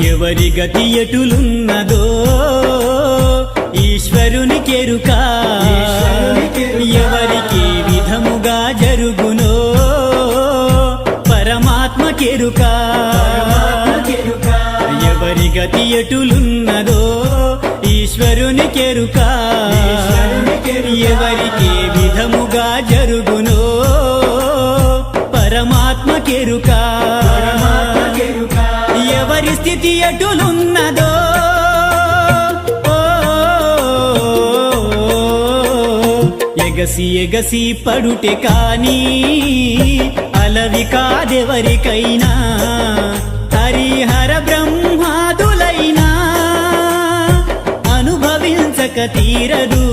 ఎవరి గతి ఎటులున్నదో ఈశ్వరునికెరుక ఎవరికి విధముగా జరుగునో పరమాత్మకెరుక ఎవరి గతి ఎటులున్నదో ఈశ్వరునికెరుక ఎవరికి విధముగా జరుగునో పరమాత్మకెరుక ఎవరి స్థితి ఎటులున్నదో ఎగసి ఎగసి పడుటే కాని అలవి కాదెవరికైనా హరిహర బ్రహ్మాదులైనా అనుభవించక తీరదు